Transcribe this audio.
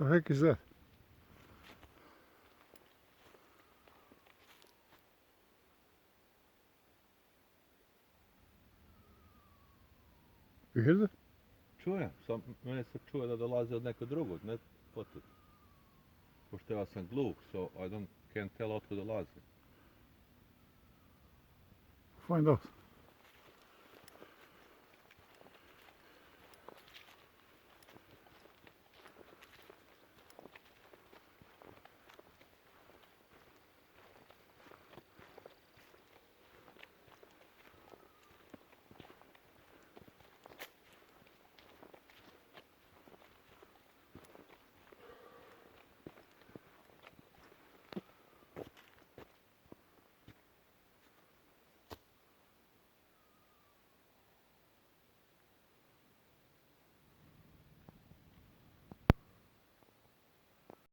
the heck is that? You hear that? Čujem, mene se čuje da dolazi od nekog drugog, ne potud. Pošto ja sam gluh, so I can't tell otkud dolazi. Find out.